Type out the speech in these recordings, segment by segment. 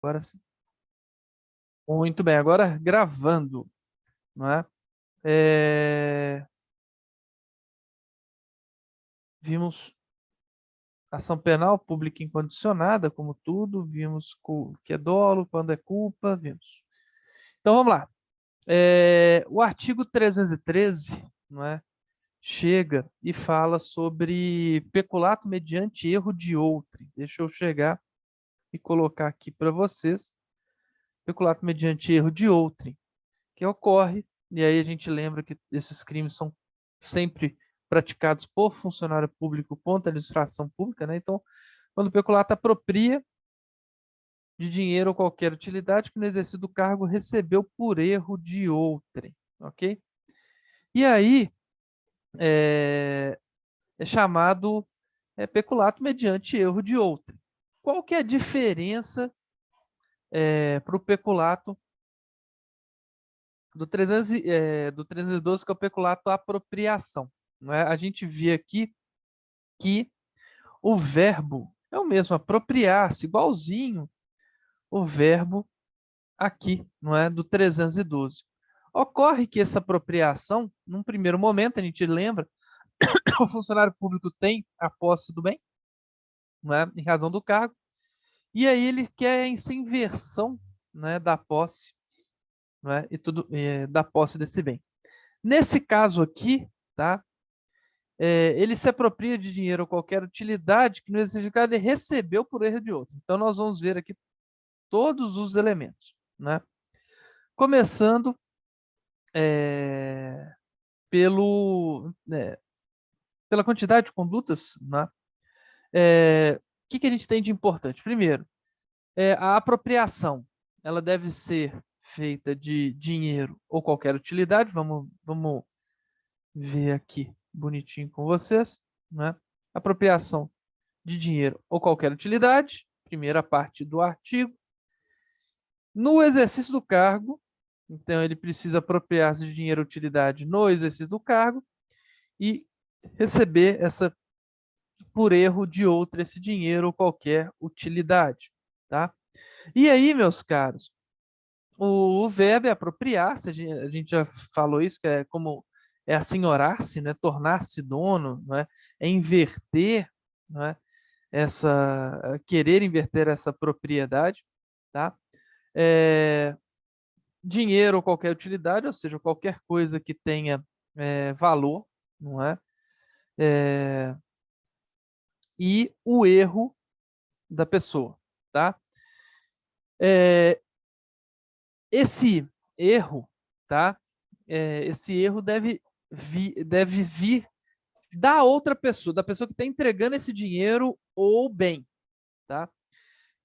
Agora sim. Muito bem, agora gravando, não é? Vimos ação penal pública incondicionada, como tudo, vimos que é dolo, quando é culpa, vimos. Então vamos lá. O artigo 313, não é? Chega e fala sobre peculato mediante erro de outrem. Deixa eu chegar e colocar aqui para vocês. Peculato mediante erro de outrem, que ocorre, e aí a gente lembra que esses crimes são sempre praticados por funcionário público contra a administração pública, né? Então, quando o peculato apropria de dinheiro ou qualquer utilidade que no exercício do cargo recebeu por erro de outrem, ok? E aí é chamado peculato mediante erro de outrem. Qual que é a diferença para o peculato do 312, que é o peculato apropriação? Não é? A gente vê aqui que o verbo é o mesmo, apropriar-se, igualzinho o verbo aqui, não é? Do 312. Ocorre que essa apropriação, num primeiro momento, a gente lembra, o funcionário público tem a posse do bem, não é? Em razão do cargo, e aí ele quer essa inversão, né, da posse, não é? E tudo, da posse desse bem. Nesse caso aqui, tá? Ele se apropria de dinheiro ou qualquer utilidade que no exercício ele recebeu por erro de outro. Então, nós vamos ver aqui todos os elementos, né? Começando pela quantidade de condutas, né? O que a gente tem de importante? Primeiro, a apropriação. Ela deve ser feita de dinheiro ou qualquer utilidade. Vamos ver aqui bonitinho com vocês, né? Apropriação de dinheiro ou qualquer utilidade, primeira parte do artigo. No exercício do cargo, então ele precisa apropriar-se de dinheiro ou utilidade no exercício do cargo e receber essa por erro de outra esse dinheiro ou qualquer utilidade, tá? E aí, meus caros, o verbo é apropriar-se, a gente já falou isso, que é como é assenhorar-se, né? Tornar-se dono, né? É inverter, né? Querer inverter essa propriedade, tá? Dinheiro ou qualquer utilidade, ou seja, qualquer coisa que tenha valor, não é? E o erro da pessoa, tá? Esse erro, tá? Esse erro deve vir da outra pessoa, da pessoa que está entregando esse dinheiro ou bem, tá?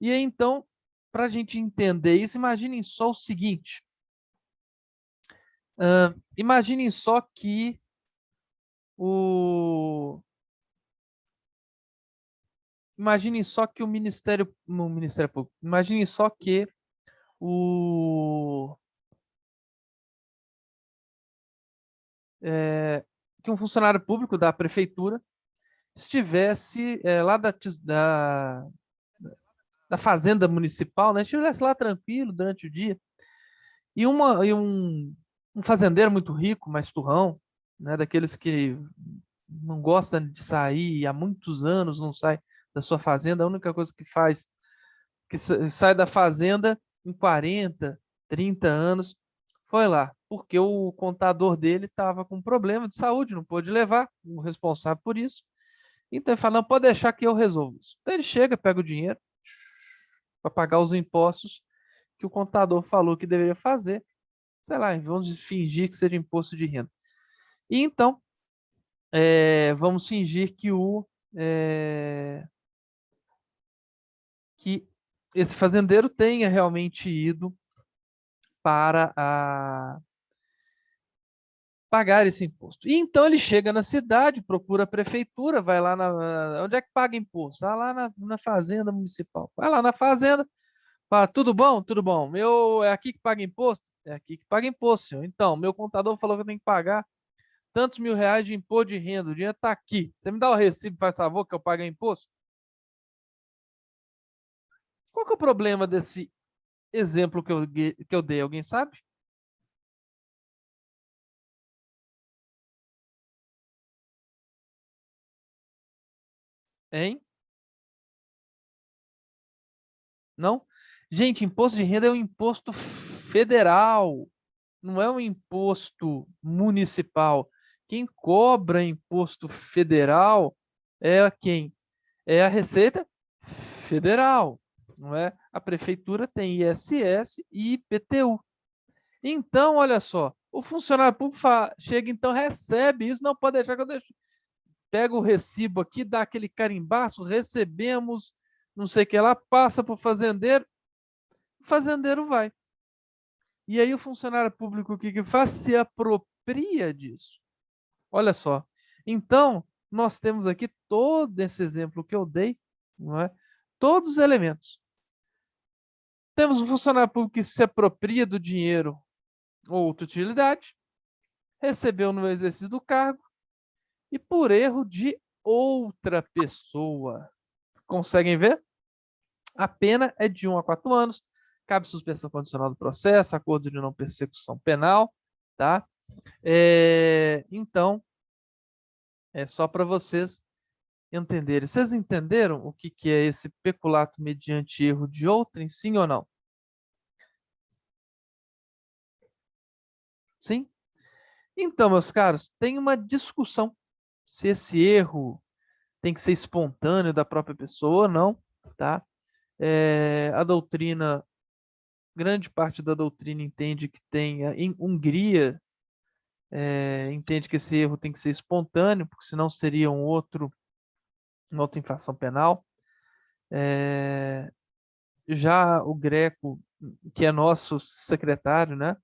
E aí, então, para a gente entender isso, imaginem só o seguinte: imaginem só que o Ministério Público, imaginem só o que um funcionário público da prefeitura estivesse lá da fazenda municipal, né? Estivesse lá tranquilo durante o dia. E um fazendeiro muito rico, mais turrão, né? Daqueles que não gosta de sair e há muitos anos não sai da sua fazenda, a única coisa que faz que sai da fazenda em 40, 30 anos, foi lá, porque o contador dele estava com problema de saúde, não pôde levar o responsável por isso. Então ele fala, não, pode deixar que eu resolvo isso. Então ele chega, pega o dinheiro para pagar os impostos que o contador falou que deveria fazer, sei lá, vamos fingir que seja imposto de renda. E então, vamos fingir que esse fazendeiro tenha realmente ido para pagar esse imposto. E então ele chega na cidade, procura a prefeitura, vai lá onde é que paga imposto? Ah, lá na fazenda municipal. Vai lá na fazenda, fala, tudo bom? Tudo bom. É aqui que paga imposto? É aqui que paga imposto, senhor. Então, meu contador falou que eu tenho que pagar tantos mil reais de imposto de renda. O dinheiro está aqui. Você me dá o recibo, faz favor, que eu pague imposto? Qual que é o problema desse exemplo que eu dei? Alguém sabe? Hein? Não? Gente, imposto de renda é um imposto federal, não é um imposto municipal. Quem cobra imposto federal é quem? É a Receita Federal, não é? A prefeitura tem ISS e IPTU. Então, olha só, o funcionário público chega, então recebe isso, não pode deixar que eu deixo. Pega o recibo aqui, dá aquele carimbaço, recebemos, não sei o que lá, passa para o fazendeiro vai. E aí o funcionário público o que que faz? Se apropria disso. Olha só. Então, nós temos aqui todo esse exemplo que eu dei, não é? Todos os elementos. Temos um funcionário público que se apropria do dinheiro ou outra utilidade, recebeu no exercício do cargo e por erro de outra pessoa. Conseguem ver? A pena é de 1 a 4 anos, cabe suspensão condicional do processo, acordo de não persecução penal, tá? Então, é só para vocês entenderem. Vocês entenderam o que, que é esse peculato mediante erro de outrem, sim ou não? Sim? Então, meus caros, tem uma discussão se esse erro tem que ser espontâneo da própria pessoa ou não, tá? A doutrina, grande parte da doutrina entende que tem, em Hungria, entende que esse erro tem que ser espontâneo, porque senão seria uma outra infração penal. Já o Greco, que é nosso secretário, né?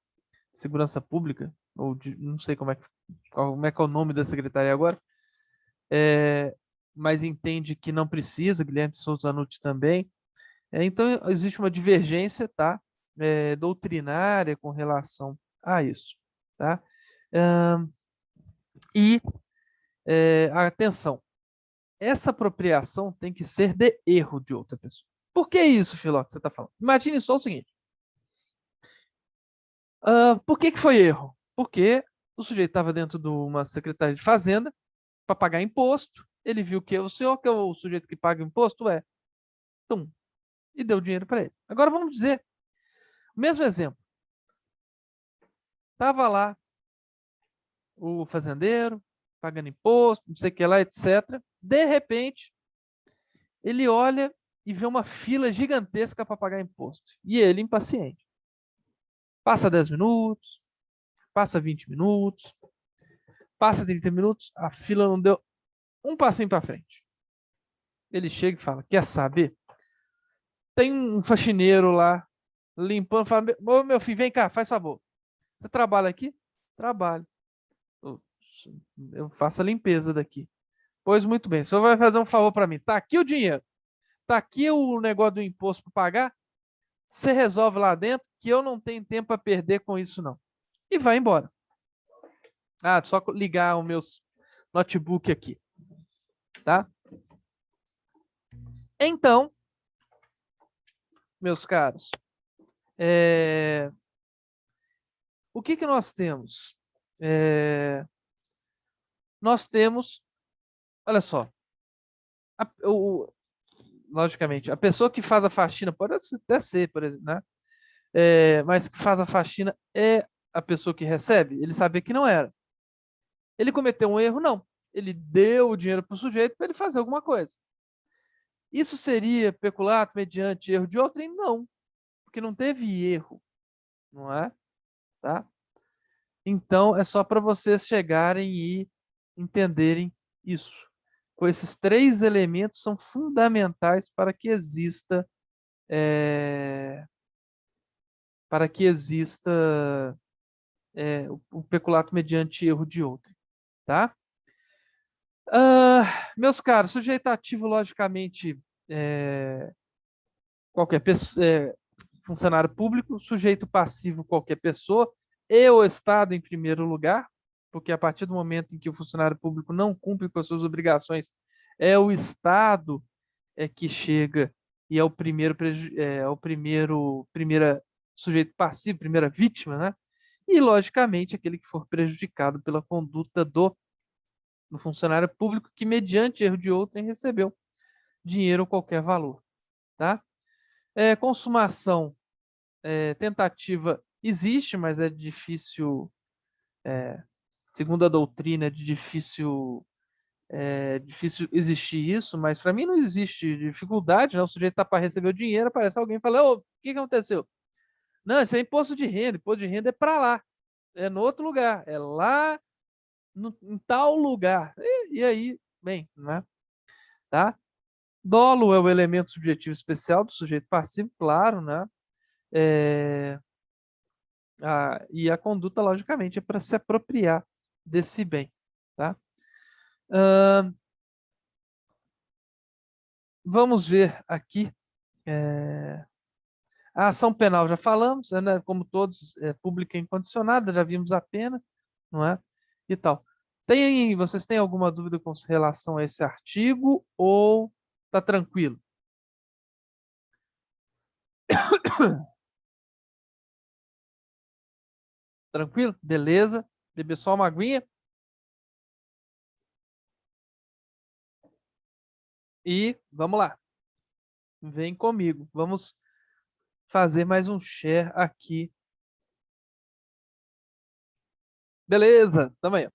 Segurança Pública, ou não sei como é que é o nome da secretaria agora, mas entende que não precisa, Guilherme Souza Zanutti também. Então, existe uma divergência, tá? Doutrinária com relação a isso, tá? E, atenção, essa apropriação tem que ser de erro de outra pessoa. Por que isso, Filó, que você está falando? Imagine só o seguinte. Por que foi erro? Porque o sujeito estava dentro de uma secretaria de fazenda para pagar imposto, ele viu que o senhor, que é o sujeito que paga imposto, tum, e deu dinheiro para ele. Agora vamos dizer, o mesmo exemplo. Estava lá o fazendeiro, pagando imposto, não sei o que lá, etc. De repente, ele olha e vê uma fila gigantesca para pagar imposto. E ele, impaciente. Passa 10 minutos, passa 20 minutos, passa 30 minutos, a fila não deu um passinho para frente. Ele chega e fala: quer saber? Tem um faxineiro lá limpando, fala: ô meu filho, vem cá, faz favor. Você trabalha aqui? Trabalho. Eu faço a limpeza daqui. Pois muito bem, o senhor vai fazer um favor para mim. Tá aqui o dinheiro. Tá aqui o negócio do imposto para pagar. Você resolve lá dentro que eu não tenho tempo a perder com isso, não. E vai embora. Só ligar o meu notebook aqui. Tá? Então, meus caros, o que nós temos? Nós temos, olha só, logicamente, a pessoa que faz a faxina, pode até ser, por exemplo, né? Mas que faz a faxina é a pessoa que recebe? Ele sabia que não era. Ele cometeu um erro? Não. Ele deu o dinheiro para o sujeito para ele fazer alguma coisa. Isso seria peculato mediante erro de outrem? Não, porque não teve erro, não é? Tá? Então, é só para vocês chegarem e entenderem isso. Com esses 3 elementos são fundamentais para que exista o peculato mediante erro de outrem, tá? Meus caros, sujeito ativo, logicamente, qualquer pessoa, funcionário público, sujeito passivo, qualquer pessoa, e o Estado em primeiro lugar, porque a partir do momento em que o funcionário público não cumpre com as suas obrigações, é o Estado que chega e é o primeira sujeito passivo, primeira vítima, né? E, logicamente, aquele que for prejudicado pela conduta do funcionário público que, mediante erro de outrem, recebeu dinheiro ou qualquer valor, tá? Consumação, tentativa existe, mas é difícil, segundo a doutrina, é difícil existir isso, mas para mim não existe dificuldade, né? O sujeito está para receber o dinheiro, aparece alguém e fala, ô, o que aconteceu? Não, isso é imposto de renda é para lá, é no outro lugar, é lá em tal lugar. E aí, bem, né? Tá? Dolo é o elemento subjetivo especial do sujeito passivo, claro, né? E a conduta, logicamente, é para se apropriar desse bem, tá? Vamos ver aqui. A ação penal já falamos, né? Como todos, pública e incondicionada, já vimos a pena, não é? E tal. Vocês têm alguma dúvida com relação a esse artigo ou tá tranquilo? Tranquilo? Beleza. Beber só uma aguinha. E vamos lá. Vem comigo. Vamos fazer mais um share aqui. Beleza. Tamo aí.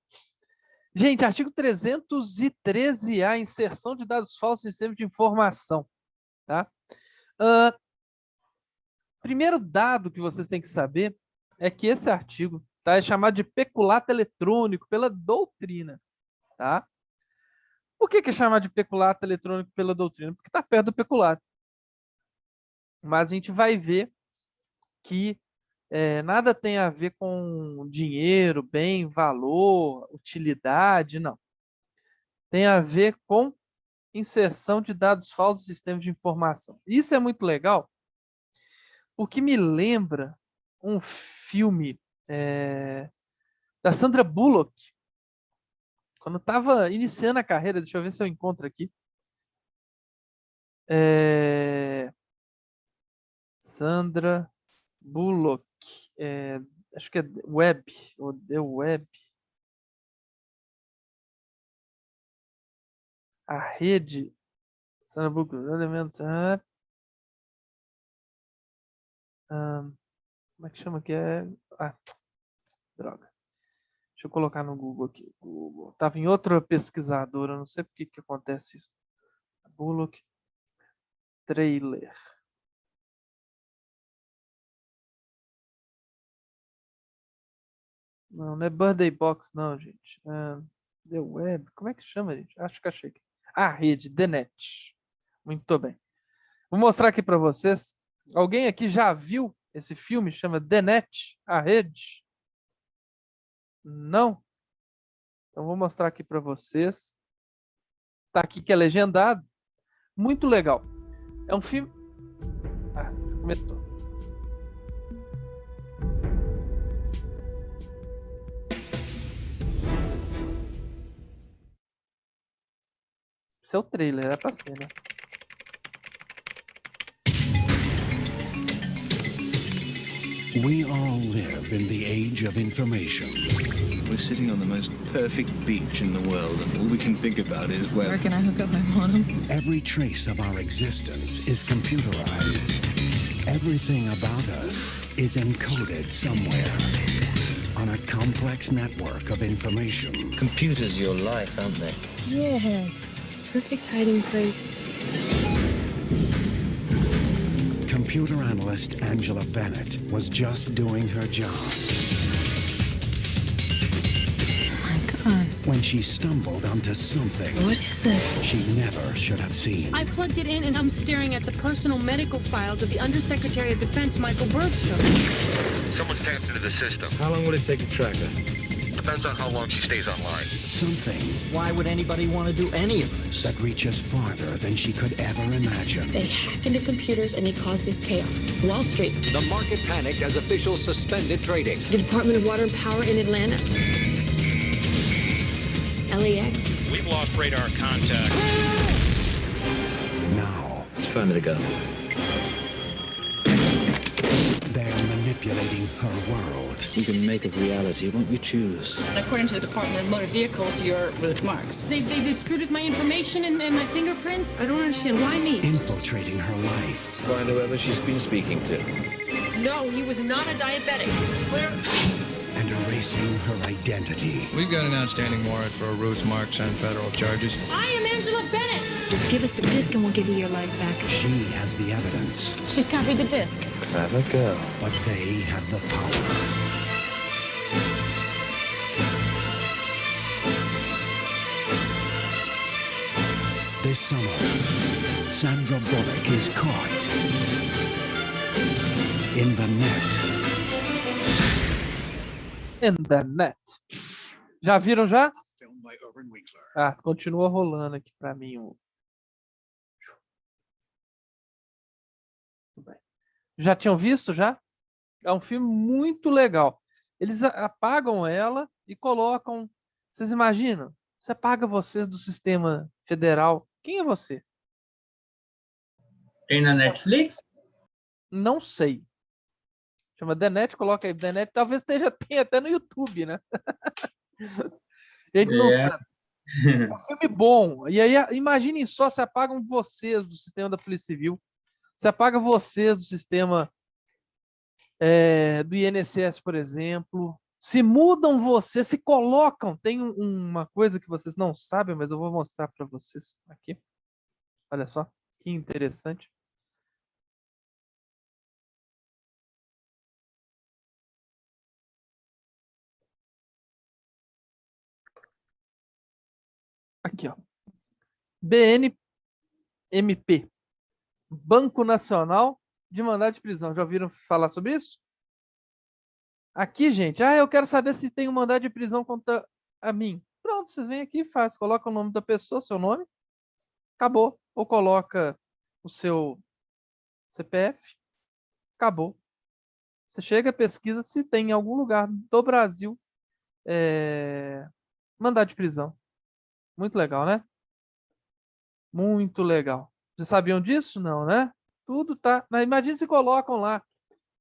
Gente, artigo 313A, inserção de dados falsos em sistema de informação. Tá? Primeiro dado que vocês têm que saber é que esse artigo é chamado de peculato eletrônico pela doutrina. Tá? Por que é chamado de peculato eletrônico pela doutrina? Porque está perto do peculato. Mas a gente vai ver que nada tem a ver com dinheiro, bem, valor, utilidade, não. Tem a ver com inserção de dados falsos em sistemas de informação. Isso é muito legal, porque me lembra um filme da Sandra Bullock, quando estava iniciando a carreira. Deixa eu ver se eu encontro aqui. Sandra Bullock. Acho que é Web, ou The Web. A rede. Sandra Bullock. Como é que chama aqui? Droga. Deixa eu colocar no Google aqui. Google. Tava em outra pesquisadora, não sei por que acontece isso. Bullock Trailer. Não é Birthday Box, não, gente. The Web. Como é que chama, gente? Acho que achei aqui. A rede, The Net. Muito bem. Vou mostrar aqui para vocês. Alguém aqui já viu esse filme? Chama The Net, a rede? Não? Então vou mostrar aqui para vocês. Tá aqui que é legendado. Muito legal. É um filme... começou. Esse é o trailer, é pra ser, né? We all live in the age of information. We're sitting on the most perfect beach in the world, and all we can think about is where can I hook up my modem? Every trace of our existence is computerized. Everything about us is encoded somewhere on a complex network of information. Computers your life, aren't they? Yes. Perfect hiding place. Computer analyst Angela Bennett was just doing her job. Oh my God. When she stumbled onto something What is this? she never should have seen. I plugged it in and I'm staring at the personal medical files of the Undersecretary of Defense, Michael Bergstrom. Someone's tapped into the system. How long will it take to track her? Depends on how long she stays online. Something Why would anybody want to do any of this? that reaches farther than she could ever imagine. They hacked into computers and they caused this chaos. Wall Street, The market panicked as officials suspended trading. the Department of Water and Power in Atlanta, LAX. We've lost radar contact. Now, phone with the girl. They're manipulating her world. We can make of reality what we choose. According to the Department of Motor Vehicles, you're Ruth Marks. They've screwed with my information and my fingerprints. I don't understand. Why me? Infiltrating her life. Find whoever she's been speaking to. No, he was not a diabetic. And erasing her identity. We've got an outstanding warrant for Ruth Marks on federal charges. I am Angela Bennett. Just give us the disc and we'll give you your life back. She has the evidence, She's copied the disc. Clever girl. but they have the power. This summer, Sandra Bullock is caught in the net. In the net. Já viram já? Filmed by Irwin Winkler. Ah, continua rolando aqui para mim. Tudo bem. Já tinham visto já? É um filme muito legal. Eles apagam ela e colocam. Vocês imaginam? Você apaga vocês do sistema federal. Quem é você? Tem na Netflix? Não sei. Chama The Net, coloca aí The Net. Talvez tenha até no YouTube, né? A gente não sabe. É um filme bom. E aí, imaginem só, se apagam vocês do sistema da Polícia Civil, se apaga vocês do sistema do INSS, por exemplo, se mudam vocês, se colocam. Tem uma coisa que vocês não sabem, mas eu vou mostrar para vocês aqui. Olha só, que interessante. Aqui, ó. BNMP, Banco Nacional de Mandado de Prisão. Já ouviram falar sobre isso? Aqui, gente, eu quero saber se tem um mandado de prisão contra a mim. Pronto, você vem aqui e faz. Coloca o nome da pessoa, seu nome, acabou. Ou coloca o seu CPF, acabou. Você chega, pesquisa se tem em algum lugar do Brasil mandado de prisão. Muito legal, né? Muito legal. Vocês sabiam disso? Não, né? Tudo tá. Imagina se colocam lá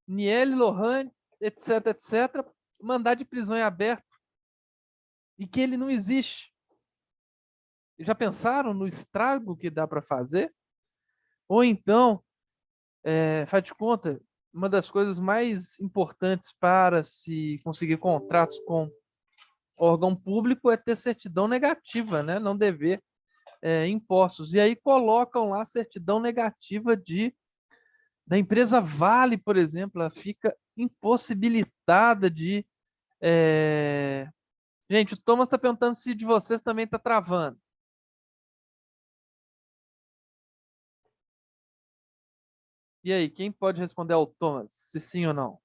Niele Lohane, etc, etc, mandado de prisão em aberto e que ele não existe. Já pensaram no estrago que dá para fazer? Ou então, faz de conta, uma das coisas mais importantes para se conseguir contratos com órgão público é ter certidão negativa, né? Não dever impostos. E aí colocam lá certidão negativa da empresa Vale, por exemplo. Ela fica impossibilitada de... Gente, o Thomas está perguntando se de vocês também está travando. E aí, quem pode responder ao Thomas, se sim ou não?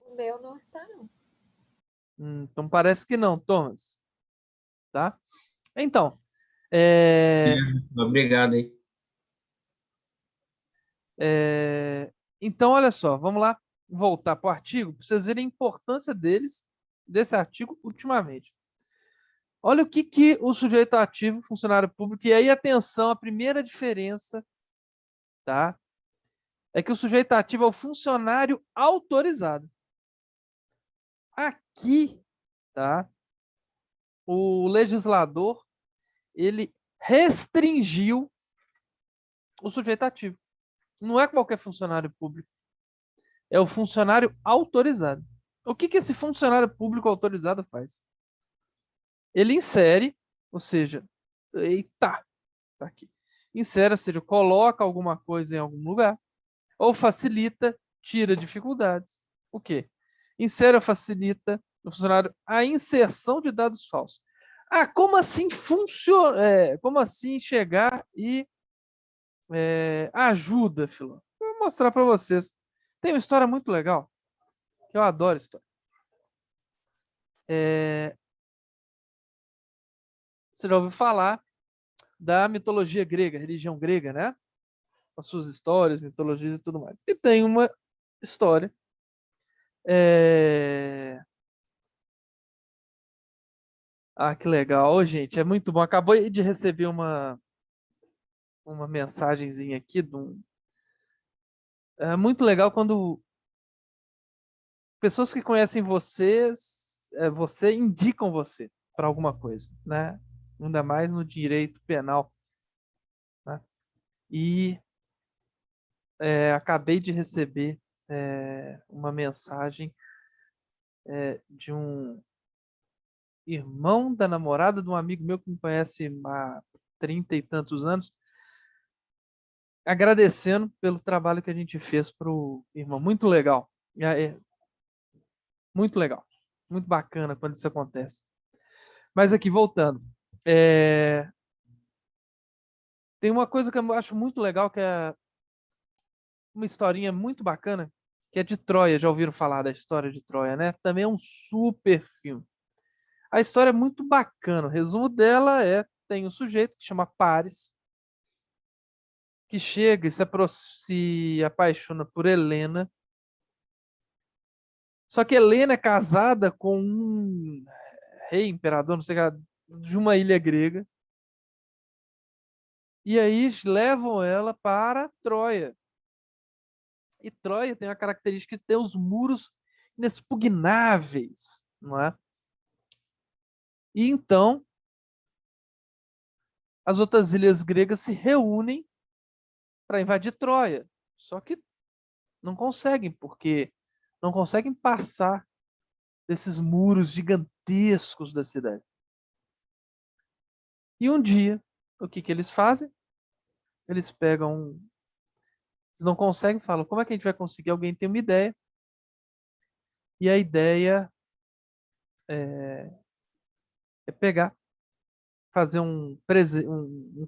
O meu não está, não. Então parece que não, Thomas. Tá? Então. Obrigado aí. Então, olha só, vamos lá voltar para o artigo, para vocês verem a importância desse artigo ultimamente. Olha o que o sujeito ativo, funcionário público, e aí, atenção, a primeira diferença, tá? É que o sujeito ativo é o funcionário autorizado. Aqui, tá? O legislador, ele restringiu o sujeito ativo. Não é qualquer funcionário público. É o funcionário autorizado. O que esse funcionário público autorizado faz? Ele insere, ou seja, tá aqui. Insere, ou seja, coloca alguma coisa em algum lugar, ou facilita, tira dificuldades. O quê? Insere ou facilita no funcionário a inserção de dados falsos. Como assim funciona? Como assim chegar e ajuda, Filó? Vou mostrar para vocês. Tem uma história muito legal, que eu adoro história. Você já ouviu falar da mitologia grega, religião grega, né? Com as suas histórias, mitologias e tudo mais. E tem uma história que legal, gente, é muito bom. Acabou de receber uma uma mensagenzinha aqui é muito legal quando pessoas que conhecem você indicam você para alguma coisa, né? Ainda mais no direito penal, né? E acabei de receber uma mensagem de um irmão da namorada de um amigo meu que me conhece há 30 e tantos anos, agradecendo pelo trabalho que a gente fez para o irmão. Muito legal. Muito legal. Muito bacana quando isso acontece. Mas aqui, voltando. Tem uma coisa que eu acho muito legal, que é uma historinha muito bacana, que é de Troia. Já ouviram falar da história de Troia, né? Também é um super filme. A história é muito bacana. O resumo dela tem um sujeito que chama Paris, que chega e se apaixona por Helena. Só que Helena é casada com um rei, imperador, não sei, de uma ilha grega. E aí levam ela para Troia. E Troia tem a característica de ter os muros inexpugnáveis, não é? E então as outras ilhas gregas se reúnem para invadir Troia. Só que não conseguem, porque não conseguem passar desses muros gigantescos da cidade. E um dia, o que eles fazem? Eles pegam... Eles não conseguem, falam, como é que a gente vai conseguir? Alguém tem uma ideia. E a ideia é pegar, fazer um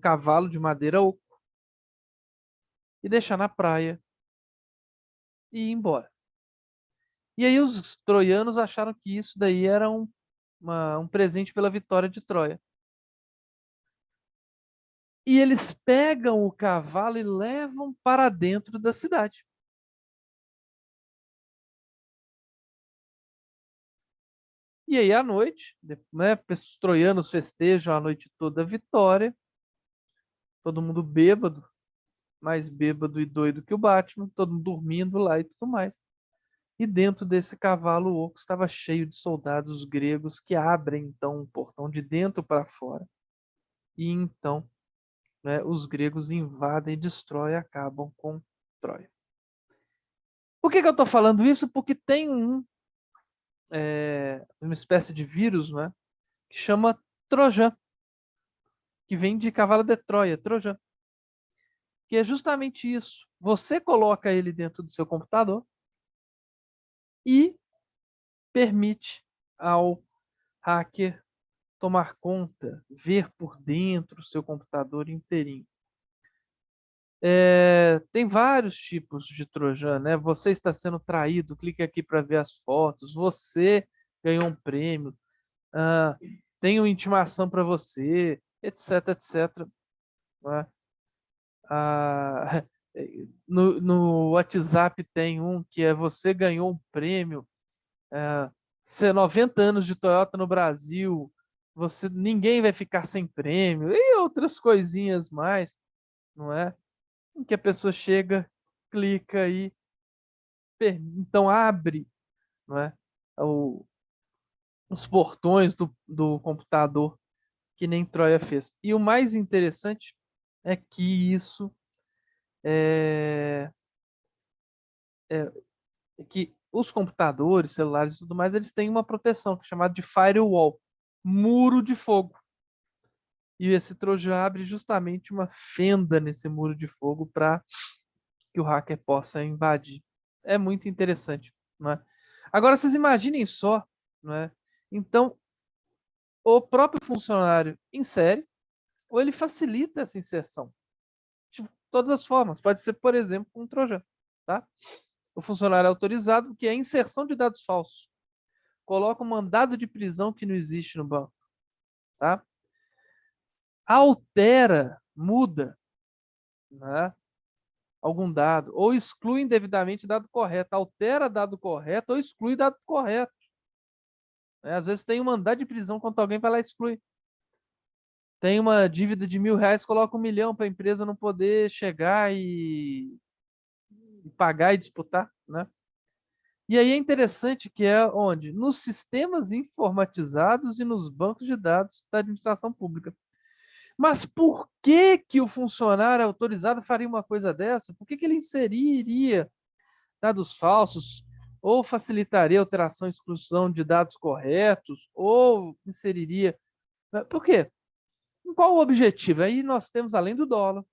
cavalo de madeira oco e deixar na praia e ir embora. E aí os troianos acharam que isso daí era um presente pela vitória de Troia. E eles pegam o cavalo e levam para dentro da cidade. E aí à noite, né, os troianos festejam a noite toda a vitória. Todo mundo bêbado, mais bêbado e doido que o Batman, todo mundo dormindo lá e tudo mais. E dentro desse cavalo oco estava cheio de soldados gregos que abrem então um portão de dentro para fora. E então, né, os gregos invadem, destroem e acabam com Troia. Por que eu estou falando isso? Porque tem uma espécie de vírus, né, que chama Trojan, que vem de cavalo de Troia, Trojan. Que é justamente isso. Você coloca ele dentro do seu computador e permite ao hacker tomar conta, ver por dentro o seu computador inteirinho. Tem vários tipos de Trojan, né? Você está sendo traído, clique aqui para ver as fotos. Você ganhou um prêmio, tem uma intimação para você, etc, etc. Né? No WhatsApp tem um que é você ganhou um prêmio, 90 anos de Toyota no Brasil, ninguém vai ficar sem prêmio, e outras coisinhas mais, não é? Em que a pessoa chega, clica e então abre, não é? Os portões do computador, que nem Troia fez. E o mais interessante é que isso é que os computadores, celulares e tudo mais, eles têm uma proteção que é chamada de firewall, muro de fogo. E esse Trojan abre justamente uma fenda nesse muro de fogo para que o hacker possa invadir. É muito interessante, não é? Agora, vocês imaginem só, não é? Então, o próprio funcionário insere ou ele facilita essa inserção. De todas as formas. Pode ser, por exemplo, um Trojan, tá? O funcionário é autorizado, que é a inserção de dados falsos. Coloca um mandado de prisão que não existe no banco, tá? Altera, muda, né, algum dado, ou exclui indevidamente dado correto, altera dado correto ou exclui dado correto. Às vezes tem um mandado de prisão contra alguém, vai lá e exclui. tem uma dívida de R$ 1.000, coloca 1 milhão para a empresa não poder chegar e pagar e disputar, né? E aí é interessante que é onde? Nos sistemas informatizados e nos bancos de dados da administração pública. Mas por que que o funcionário autorizado faria uma coisa dessa? Por que que ele inseriria dados falsos ou facilitaria a alteração e exclusão de dados corretos ou inseriria... Por quê? Qual o objetivo? Aí nós temos, além do dólar,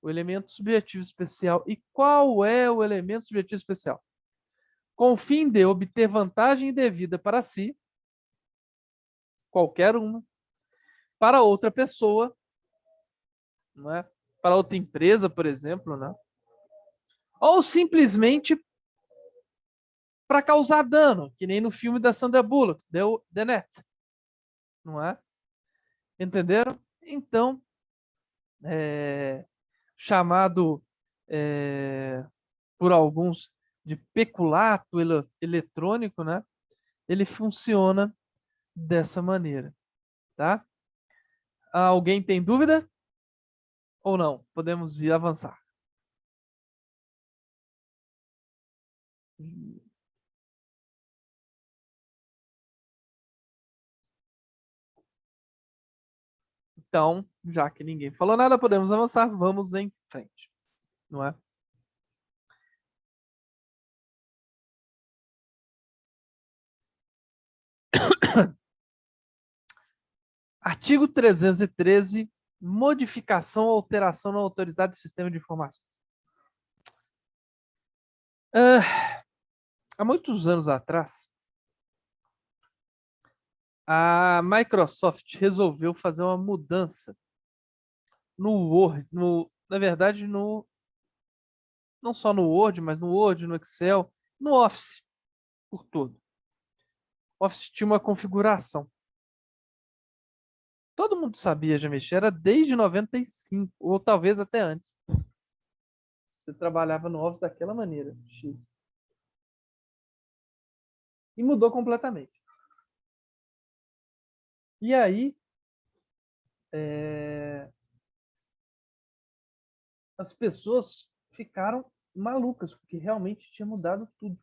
o elemento subjetivo especial. E qual é o elemento subjetivo especial? Com o fim de obter vantagem indevida para si, qualquer uma, para outra pessoa, não é? Para outra empresa, por exemplo, né? Ou simplesmente para causar dano, que nem no filme da Sandra Bullock, The Net, não é? Entenderam? Então, chamado por alguns de peculato eletrônico, né? Ele funciona dessa maneira, tá? Alguém tem dúvida? Ou não? Podemos ir avançar. Então, já que ninguém falou nada, podemos avançar. Vamos em frente, não é? Artigo 313, modificação ou alteração não autorizada de sistema de informação. Há muitos anos atrás, a Microsoft resolveu fazer uma mudança no Word, na verdade, não só no Word, mas no Word, no Excel, no Office, por todo. O Office tinha uma configuração. Todo mundo sabia já mexer, era desde 95, ou talvez até antes. Você trabalhava no Office daquela maneira, X. E mudou completamente. E aí, as pessoas ficaram malucas, porque realmente tinha mudado tudo.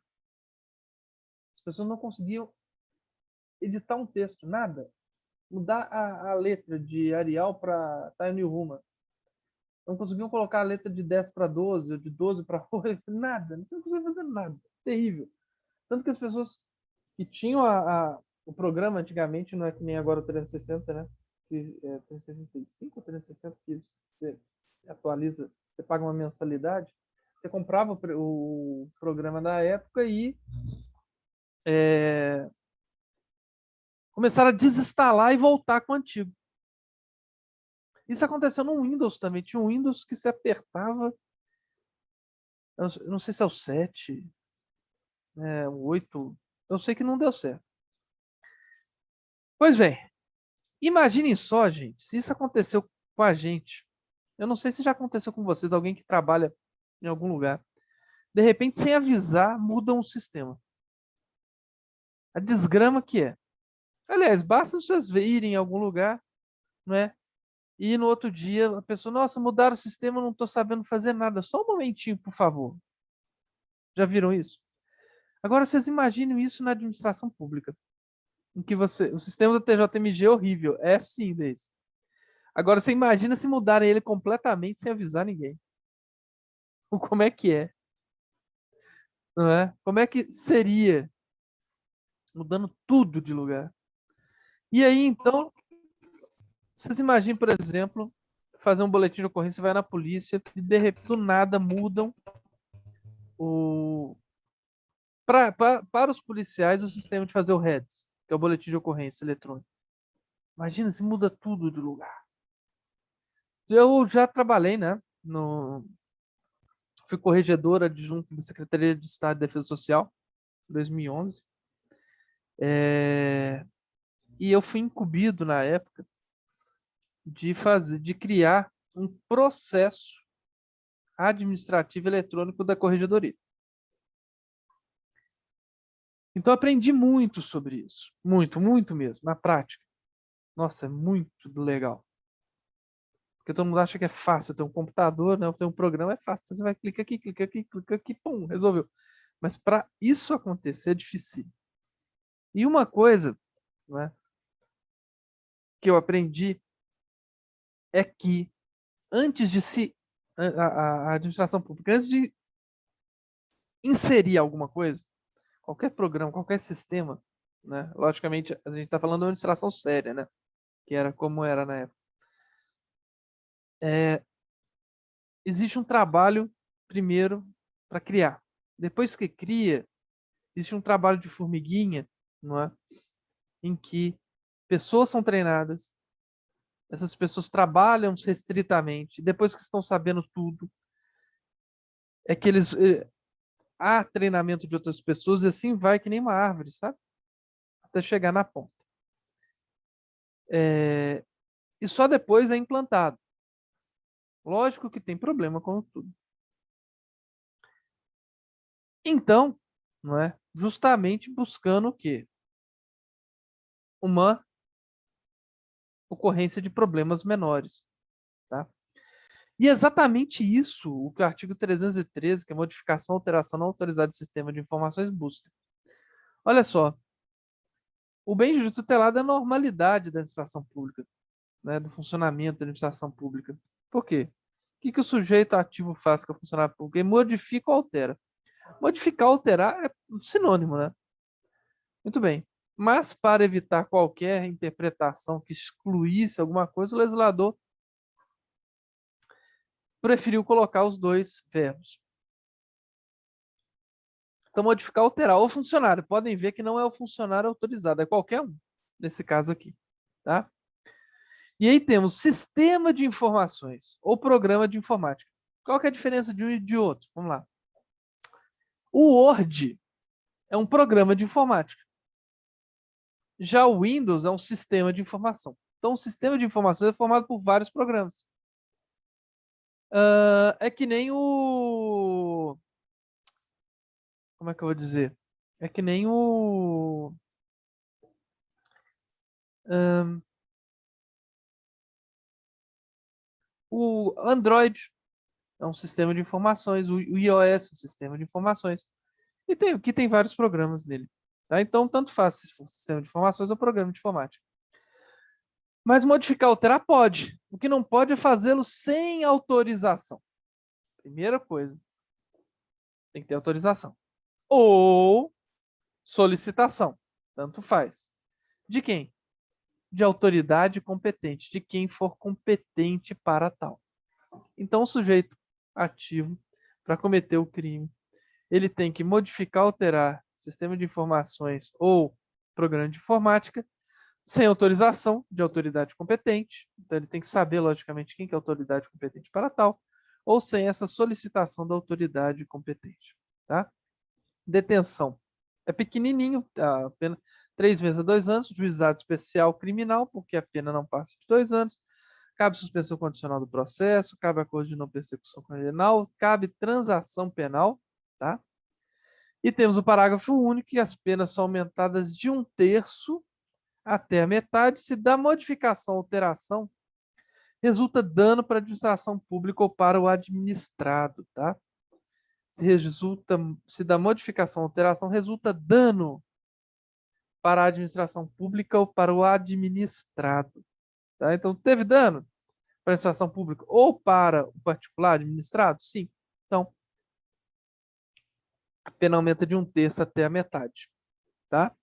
As pessoas não conseguiam editar um texto, nada. Mudar a letra de Arial para Times New Roman. Não conseguiam colocar a letra de 10 para 12, ou de 12 para 8, nada. Não conseguiam fazer nada. Terrível. Tanto que as pessoas que tinham o programa antigamente, não é que nem agora o 360, né? 365 ou 360 que você atualiza, você paga uma mensalidade, você comprava o programa da época e começaram a desinstalar e voltar com o antigo. Isso aconteceu no Windows também. Tinha um Windows que se apertava, eu não sei se é o 7, o 8, eu sei que não deu certo. Pois bem, imaginem só, gente, se isso aconteceu com a gente. Eu não sei se já aconteceu com vocês, alguém que trabalha em algum lugar. De repente, sem avisar, mudam o sistema. A desgrama que é. Aliás, basta vocês irem em algum lugar, não é? E no outro dia, a pessoa, nossa, mudaram o sistema, eu não estou sabendo fazer nada. Só um momentinho, por favor. Já viram isso? Agora, vocês imaginam isso na administração pública. Em que o sistema do TJMG é horrível. É sim, desse. Agora, você imagina se mudarem ele completamente sem avisar ninguém. Como é que é? Não é? Como é que seria? Mudando tudo de lugar. E aí, então, vocês imaginem, por exemplo, fazer um boletim de ocorrência, vai na polícia e de repente, do nada, mudam para os policiais o sistema de fazer o REDS, que é o boletim de ocorrência eletrônico. Imagina se muda tudo de lugar. Eu já trabalhei, né? Fui corregedor adjunto da Secretaria de Estado de Defesa Social, em 2011. E eu fui incumbido na época de criar um processo administrativo eletrônico da corregedoria. Então, aprendi muito sobre isso. Muito, muito mesmo, na prática. Nossa, é muito legal. Porque todo mundo acha que é fácil ter um computador, né? Ter um programa é fácil. Você vai clicar aqui, clica aqui, clica aqui, pum, resolveu. Mas para isso acontecer é difícil. E uma coisa, né, que eu aprendi é que antes de a administração pública, antes de inserir alguma coisa, qualquer programa, qualquer sistema, né? Logicamente, a gente está falando de uma administração séria, né? Que era como era na época. Existe um trabalho, primeiro, para criar. Depois que cria, existe um trabalho de formiguinha, não é? Em que pessoas são treinadas, essas pessoas trabalham restritamente, depois que estão sabendo tudo, é que eles... há treinamento de outras pessoas e assim vai que nem uma árvore, sabe? Até chegar na ponta. E só depois é implantado. Lógico que tem problema com tudo. Então, não é? Justamente buscando o quê? Uma ocorrência de problemas menores, tá? E é exatamente isso o que o artigo 313, que é modificação, alteração não autorizada do sistema de informações, busca. Olha só, o bem jurídico tutelado é a normalidade da administração pública, né, do funcionamento da administração pública. Por quê? O que o sujeito ativo faz com a funcionária pública? Ele modifica ou altera. Modificar ou alterar é sinônimo, né? Muito bem. Mas para evitar qualquer interpretação que excluísse alguma coisa, o legislador preferiu colocar os dois verbos. Então, modificar, alterar. O funcionário. Podem ver que não é o funcionário autorizado, é qualquer um, nesse caso aqui. Tá? E aí temos sistema de informações ou programa de informática. Qual que é a diferença de um e de outro? Vamos lá. O Word é um programa de informática. Já o Windows é um sistema de informação. Então, o sistema de informações é formado por vários programas. É que nem o... Como é que eu vou dizer? É que nem o... o Android é um sistema de informações. O iOS é um sistema de informações. E tem vários programas nele. Tá? Então, tanto faz se for sistema de informações ou programa de informática. Mas modificar, alterar pode. O que não pode é fazê-lo sem autorização. Primeira coisa. Tem que ter autorização. Ou solicitação. Tanto faz. De quem? De autoridade competente. De quem for competente para tal. Então, o sujeito ativo, para cometer o crime, ele tem que modificar, alterar sistema de informações ou programa de informática sem autorização de autoridade competente. Então, ele tem que saber, logicamente, quem que é a autoridade competente para tal, ou sem essa solicitação da autoridade competente. Tá? Detenção. É pequenininho, a pena 3 meses a 2 anos, juizado especial criminal, porque a pena não passa de 2 anos, cabe suspensão condicional do processo, cabe acordo de não persecução criminal, cabe transação penal, tá? E temos o parágrafo único, que as penas são aumentadas de 1/3 até a metade, se da modificação ou alteração resulta dano para a administração pública ou para o administrado, tá? Se da modificação ou alteração resulta dano para a administração pública ou para o administrado, tá? Então, teve dano para a administração pública ou para o particular administrado? Sim. Então, a pena aumenta de 1/3 até a metade, tá?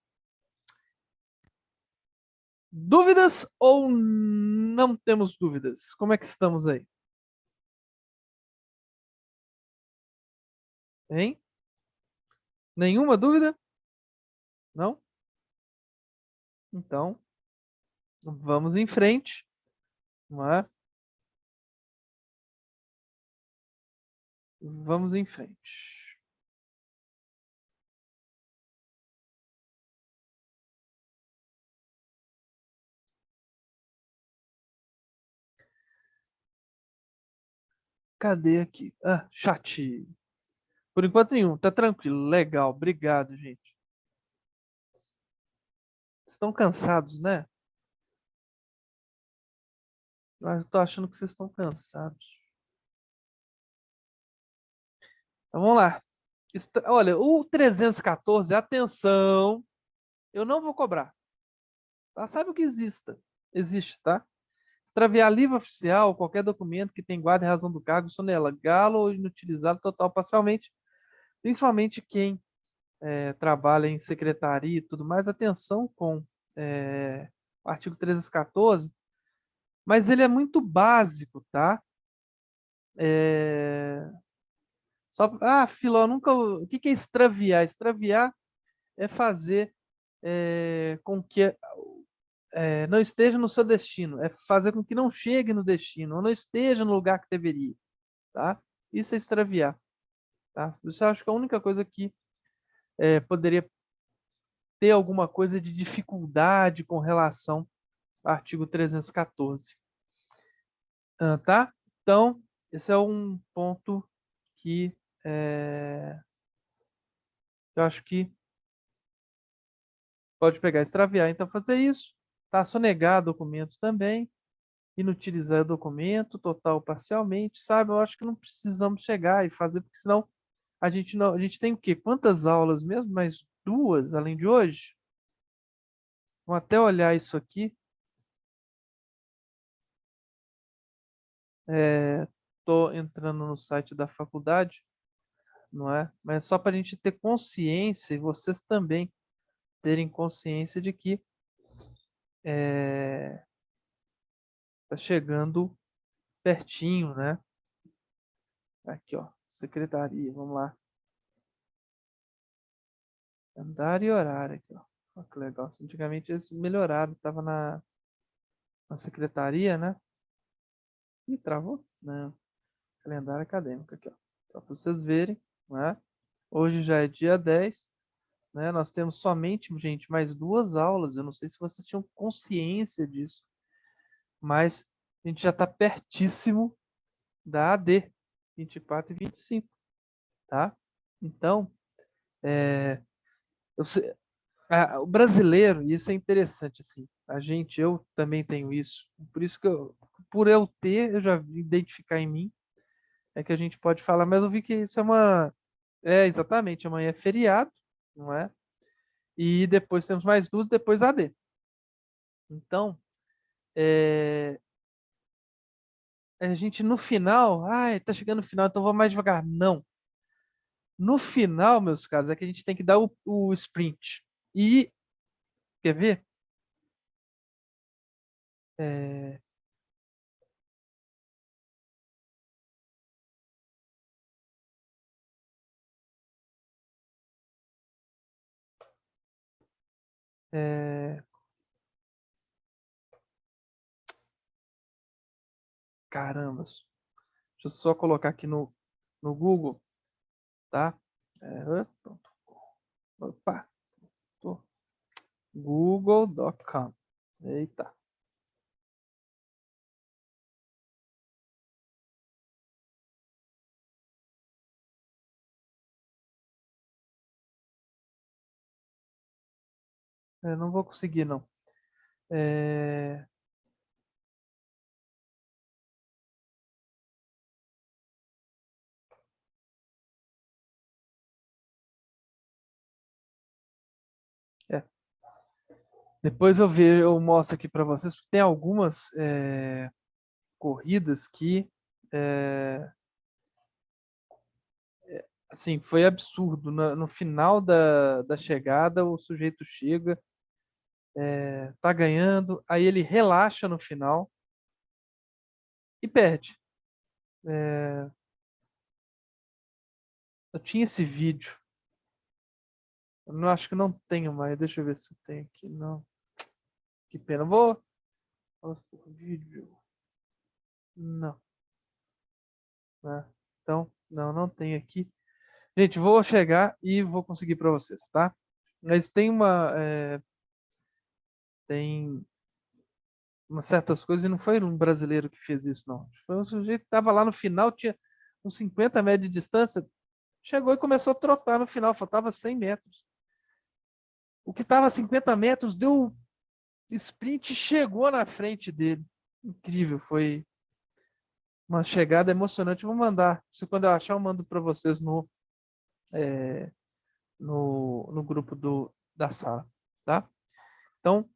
Dúvidas ou não temos dúvidas? Como é que estamos aí? Hein? Nenhuma dúvida? Não? Então, vamos em frente. Não é? Vamos em frente. Cadê aqui? Ah, chat. Por enquanto nenhum. Tá tranquilo. Legal. Obrigado, gente. Estão cansados, né? Mas eu tô achando que vocês estão cansados. Então vamos lá. Olha, o 314, atenção, eu não vou cobrar. Tá? Sabe o que existe, tá? Extraviar livro oficial, qualquer documento que tem guarda e razão do cargo, sonegá-lo ou inutilizá-lo total ou parcialmente, principalmente quem trabalha em secretaria e tudo mais, atenção com o artigo 314, mas ele é muito básico, tá? Filó, nunca. O que é extraviar? Extraviar é fazer com que não esteja no seu destino, é fazer com que não chegue no destino, ou não esteja no lugar que deveria, tá? Isso é extraviar, tá? Isso eu acho que é a única coisa que poderia ter alguma coisa de dificuldade com relação ao artigo 314. Tá? Então, esse é um ponto que eu acho que pode pegar e extraviar. Então, fazer isso, tá? Sonegar documentos também, inutilizar documento, total ou parcialmente, sabe? Eu acho que não precisamos chegar e fazer, porque senão a gente tem o quê? Quantas aulas mesmo? Mais 2, além de hoje? Vamos até olhar isso aqui. Tô entrando no site da faculdade, não é? Mas só para a gente ter consciência, e vocês também terem consciência de que tá chegando pertinho, né? Aqui, ó, secretaria, vamos lá. Calendário e horário aqui, ó. Olha que legal. Antigamente eles melhoraram, estava na secretaria, né? Ih, travou? Não. Calendário acadêmico aqui, ó. Para vocês verem, né? Hoje já é dia 10, né? Nós temos somente, gente, mais 2 aulas. Eu não sei se vocês tinham consciência disso, mas a gente já está pertíssimo da AD 24 e 25, tá? Então, o brasileiro, e isso é interessante, assim, eu também tenho isso, por isso que por eu ter, eu já identificar em mim, é que a gente pode falar, mas eu vi que isso exatamente, amanhã é feriado, não é? E depois temos mais 2, depois AD. Então, a gente no final, tá chegando no final, então vou mais devagar. Não. No final, meus caros, é que a gente tem que dar o sprint. E, quer ver? Carambas. Deixa eu só colocar aqui no Google, tá? Opa. Google.com. Eita. Eu não vou conseguir, não. Depois eu mostro aqui para vocês, porque tem algumas corridas que assim, foi absurdo. No final da chegada, o sujeito chega, tá ganhando, aí ele relaxa no final e perde. Eu tinha esse vídeo. Eu não acho que não tenho mais. Deixa eu ver se eu tenho aqui. Não. Que pena. Vou. Vídeo. Não. Então, não tem aqui. Gente, vou chegar e vou conseguir para vocês, tá? Mas tem tem umas certas coisas, e não foi um brasileiro que fez isso, não. Foi um sujeito que estava lá no final, tinha uns 50 metros de distância, chegou e começou a trotar no final, faltava 100 metros. O que estava a 50 metros deu sprint e chegou na frente dele. incrível, foi uma chegada emocionante. Vou mandar, se quando eu achar, eu mando para vocês no grupo da sala, tá? Então,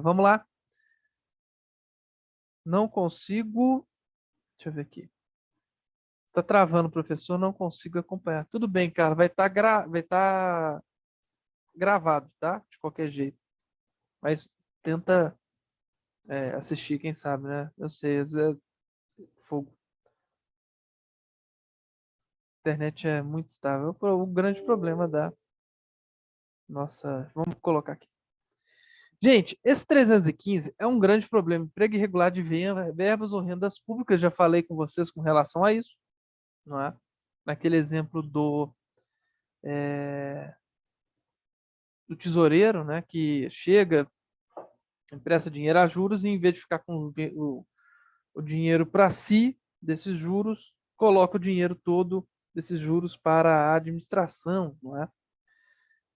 vamos lá. Não consigo. Deixa eu ver aqui. Está travando, professor, não consigo acompanhar. Tudo bem, cara, vai estar gravado, tá? De qualquer jeito. Mas tenta assistir, quem sabe, né? Eu sei, às vezes é fogo. A internet é muito estável. O grande problema da nossa... Vamos colocar aqui. Gente, esse 315 é um grande problema. Emprego irregular de verbas ou rendas públicas. Já falei com vocês com relação a isso, não é? Naquele exemplo do tesoureiro, né? Que chega, empresta dinheiro a juros e, em vez de ficar com o dinheiro para si, desses juros, coloca o dinheiro todo desses juros para a administração, não é?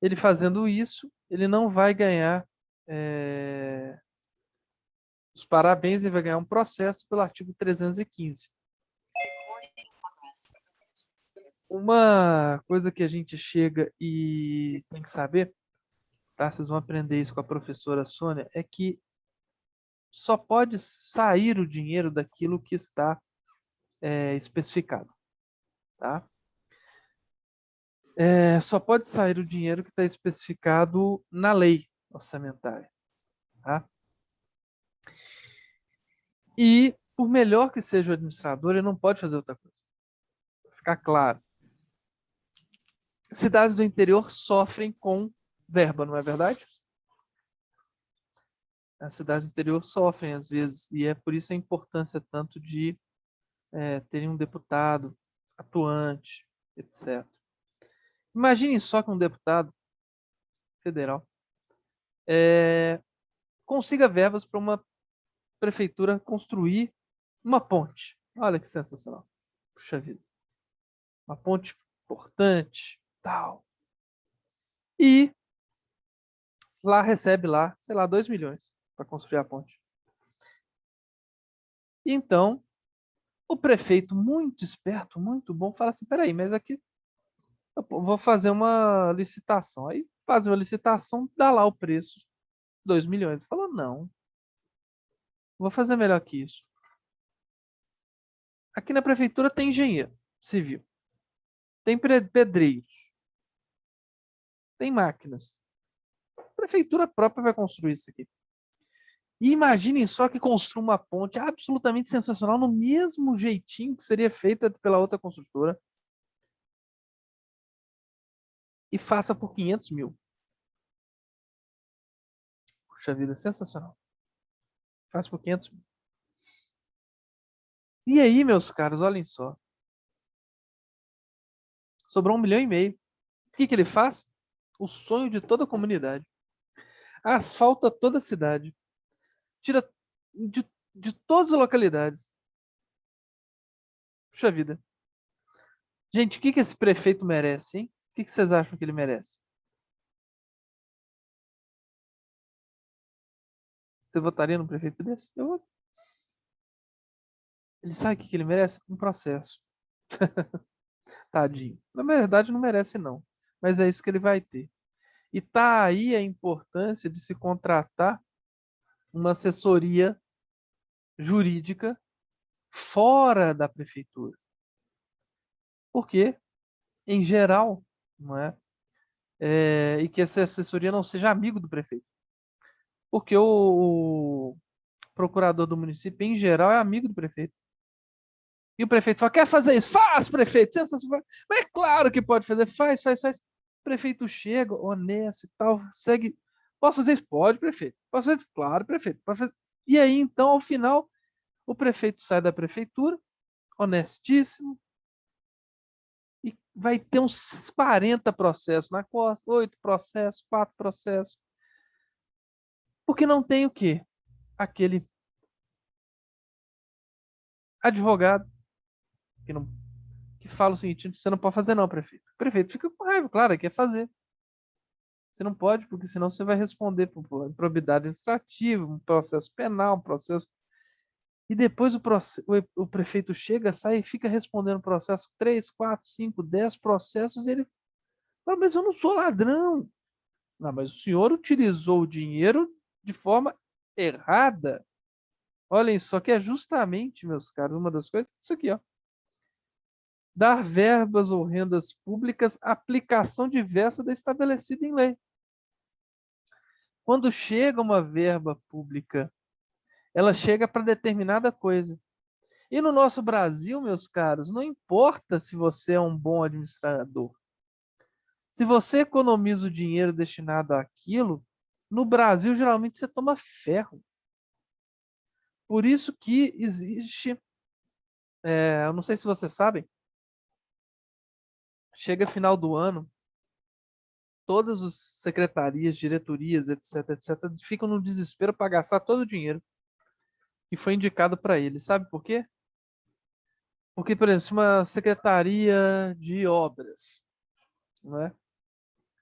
Ele fazendo isso, ele não vai ganhar os parabéns, ele vai ganhar um processo pelo artigo 315. Uma coisa que a gente chega e tem que saber, tá? Vocês vão aprender isso com a professora Sônia, é que só pode sair o dinheiro daquilo que está especificado, tá? Só pode sair o dinheiro que está especificado na lei orçamentária, tá? E, por melhor que seja o administrador, ele não pode fazer outra coisa. Pra ficar claro. Cidades do interior sofrem com verba, não é verdade? As cidades do interior sofrem, às vezes, e é por isso a importância tanto de terem um deputado atuante, etc. Imagine só que um deputado federal consiga verbas para uma prefeitura construir uma ponte. Olha que sensacional. Puxa vida. Uma ponte importante, tal. E lá recebe lá, sei lá, 2 milhões para construir a ponte. Então, o prefeito, muito esperto, muito bom, fala assim, peraí, mas aqui eu vou fazer uma licitação. Aí faz uma licitação, dá lá o preço, 2 milhões. Falou, não, vou fazer melhor que isso. Aqui na prefeitura tem engenheiro civil, tem pedreiros, tem máquinas. A prefeitura própria vai construir isso aqui. E imaginem só que construa uma ponte absolutamente sensacional, no mesmo jeitinho que seria feita pela outra construtora, e faça por 500 mil. Puxa vida, sensacional. Faça por 500 mil. E aí, meus caros, olhem só. Sobrou 1,5 milhão. O que ele faz? O sonho de toda a comunidade. Asfalta toda a cidade. Tira de todas as localidades. Puxa vida. Gente, o que esse prefeito merece, hein? O que vocês acham que ele merece? Você votaria num prefeito desse? Eu vou. Ele sabe o que ele merece? Um processo. Tadinho. Na verdade, não merece, não. Mas é isso que ele vai ter. E tá aí a importância de se contratar uma assessoria jurídica fora da prefeitura. Porque, em geral, não é? E que essa assessoria não seja amigo do prefeito. Porque o procurador do município, em geral, é amigo do prefeito. E o prefeito fala, quer fazer isso? Faz, prefeito! Mas é claro que pode fazer, faz. O prefeito chega, honesto e tal, segue. Posso fazer isso? Pode, prefeito. Posso fazer isso? Claro, prefeito. Pode fazer. E aí, então, ao final, o prefeito sai da prefeitura, honestíssimo, e vai ter uns 40 processos na costa, 8 processos, 4 processos. Porque não tem o quê? Aquele advogado que fala o seguinte, você não pode fazer não, prefeito. O prefeito fica com raiva, claro, ele quer fazer. Você não pode, porque senão você vai responder por improbidade administrativa, um processo penal, um processo... E depois o prefeito chega, sai e fica respondendo processo 3, 4, 5, 10 processos, e ele fala, mas eu não sou ladrão. Não, mas o senhor utilizou o dinheiro de forma errada. Olhem só que é justamente, meus caros, uma das coisas, isso aqui, ó. Dar verbas ou rendas públicas, aplicação diversa da estabelecida em lei. Quando chega uma verba pública, ela chega para determinada coisa. E no nosso Brasil, meus caros, não importa se você é um bom administrador. Se você economiza o dinheiro destinado àquilo, no Brasil, geralmente, você toma ferro. Por isso que existe, eu não sei se vocês sabem, chega final do ano, todas as secretarias, diretorias, etc., ficam no desespero para gastar todo o dinheiro que foi indicado para eles. Sabe por quê? Porque, por exemplo, uma secretaria de obras, não é?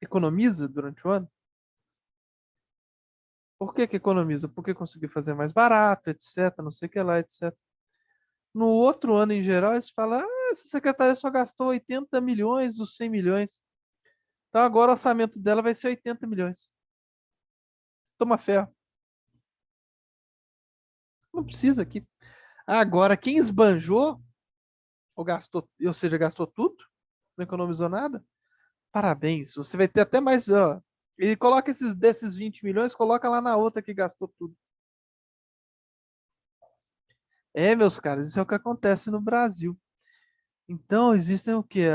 Economiza durante o ano. Por que economiza? Porque conseguiu fazer mais barato, etc., não sei o que lá, etc. No outro ano, em geral, eles falam, essa secretaria só gastou 80 milhões dos 100 milhões. Então agora o orçamento dela vai ser 80 milhões. Toma ferro. Não precisa aqui. Agora, quem esbanjou, ou gastou, ou seja, gastou tudo, não economizou nada, parabéns. Você vai ter até mais, ó. E coloca desses 20 milhões, coloca lá na outra que gastou tudo. Meus caras, isso é o que acontece no Brasil. Então, existem o quê?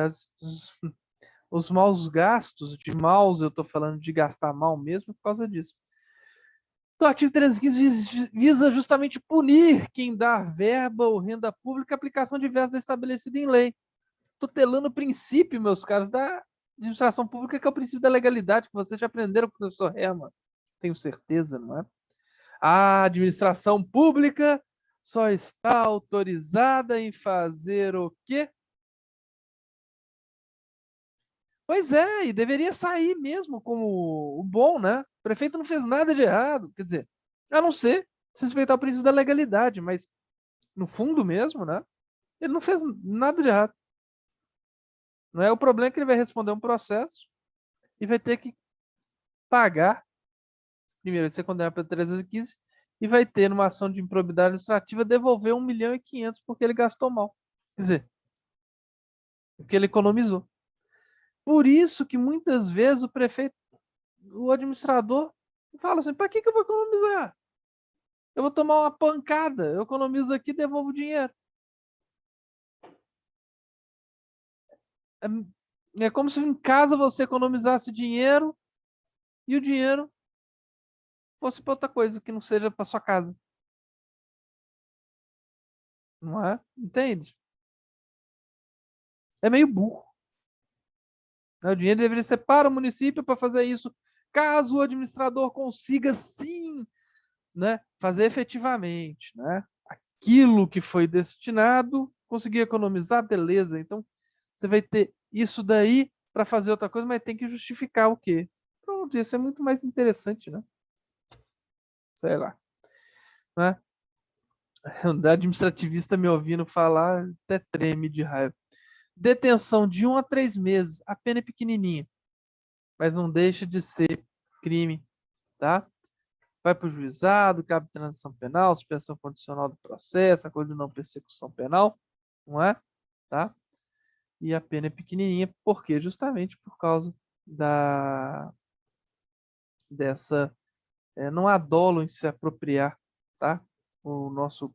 Os maus gastos, de maus, eu estou falando de gastar mal mesmo por causa disso. Então, o artigo 315 visa justamente punir quem dá verba ou renda pública à aplicação diversa da estabelecida em lei. Tutelando o princípio, meus caros, da administração pública, que é o princípio da legalidade, que vocês já aprenderam com o professor Herman. Tenho certeza, não é? A administração pública só está autorizada em fazer o quê? Pois é, e deveria sair mesmo como o bom, né? O prefeito não fez nada de errado, quer dizer, a não ser se respeitar o princípio da legalidade, mas no fundo mesmo, né? Ele não fez nada de errado. Não é o problema que ele vai responder um processo e vai ter que pagar, primeiro, ser condenado pelo 315 e vai ter, numa ação de improbidade administrativa, devolver 1.500.000 porque ele gastou mal. Quer dizer, porque ele economizou. Por isso que muitas vezes o prefeito, o administrador, fala assim, para que eu vou economizar? Eu vou tomar uma pancada, eu economizo aqui e devolvo o dinheiro. É como se em casa você economizasse dinheiro e o dinheiro fosse para outra coisa, que não seja para sua casa. Não é? Entende? É meio burro. O dinheiro deveria ser para o município para fazer isso, caso o administrador consiga, sim, né, fazer efetivamente, né, aquilo que foi destinado, conseguir economizar, beleza. Então, você vai ter isso daí para fazer outra coisa, mas tem que justificar o quê? Pronto, isso é muito mais interessante, né? Sei lá. Né? O administrativista me ouvindo falar até treme de raiva. Detenção de 1 a 3 meses, a pena é pequenininha, mas não deixa de ser crime, tá? Vai para o juizado, cabe transação penal, suspensão condicional do processo, acordo de não persecução penal, não é? Tá? E a pena é pequenininha, por quê? Justamente por causa dessa... não há dolo em se apropriar, tá? O nosso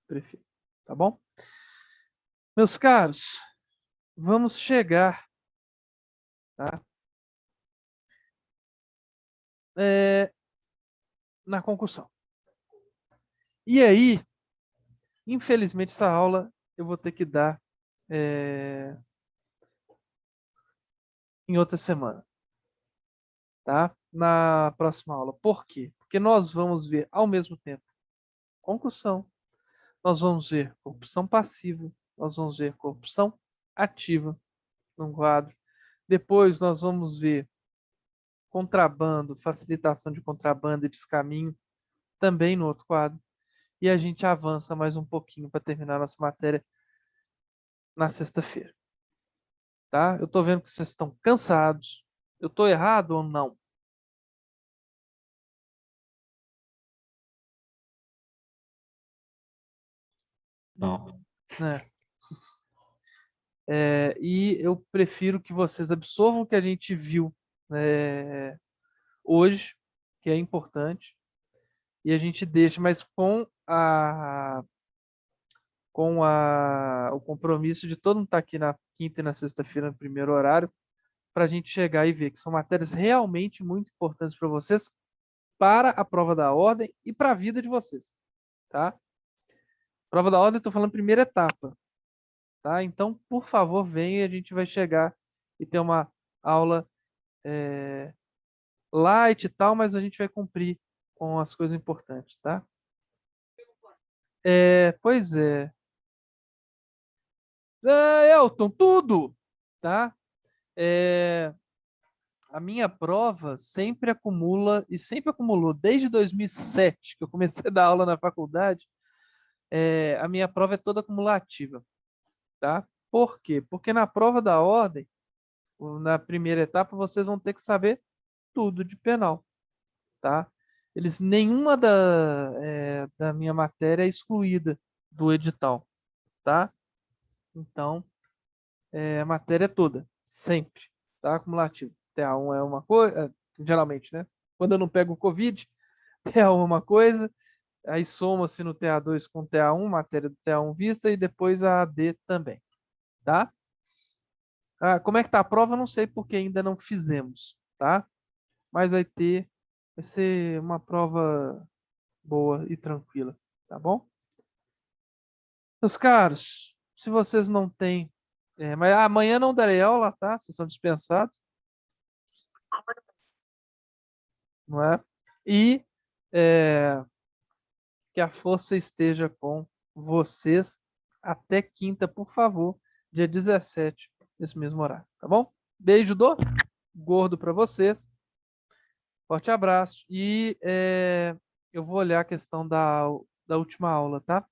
prefeito, tá bom? Meus caros, vamos chegar, tá? Na conclusão. E aí, infelizmente, essa aula eu vou ter que dar em outra semana, tá? Na próxima aula. Por quê? Porque nós vamos ver ao mesmo tempo concussão, nós vamos ver corrupção passiva, nós vamos ver corrupção ativa num quadro. Depois nós vamos ver contrabando, facilitação de contrabando e descaminho, também no outro quadro. E a gente avança mais um pouquinho para terminar nossa matéria na sexta-feira. Tá? Eu estou vendo que vocês estão cansados. Eu estou errado ou não? Não. E eu prefiro que vocês absorvam o que a gente viu hoje, que é importante, e a gente deixa, mas o compromisso de todo mundo estar aqui na quinta e na sexta-feira, no primeiro horário, para a gente chegar e ver que são matérias realmente muito importantes para vocês, para a prova da ordem e para a vida de vocês. Tá? Prova da ordem, estou falando primeira etapa. Tá? Então, por favor, venha e a gente vai chegar e ter uma aula light e tal, mas a gente vai cumprir com as coisas importantes, tá? Pois é. Elton, tudo, tá? A minha prova sempre acumula, e sempre acumulou, desde 2007, que eu comecei a dar aula na faculdade, a minha prova é toda acumulativa, tá? Por quê? Porque na prova da ordem, na primeira etapa, vocês vão ter que saber tudo de penal, tá? Nenhuma da minha matéria é excluída do edital, tá? Então, a matéria toda, sempre, tá? Acumulativo. TA1 é uma coisa, geralmente, né? Quando eu não pego o Covid, TA1 é uma coisa, aí soma-se no TA2 com TA1, matéria do TA1 vista, e depois a AD também, tá? Como é que tá a prova? Eu não sei porque ainda não fizemos, tá? Mas vai ser uma prova boa e tranquila, tá bom? Meus caros, se vocês não têm... mas amanhã não darei aula, tá? Vocês são dispensados. Não é? E que a força esteja com vocês até quinta, por favor, dia 17, nesse mesmo horário, tá bom? Beijo do gordo para vocês. Forte abraço. E eu vou olhar a questão da última aula, tá?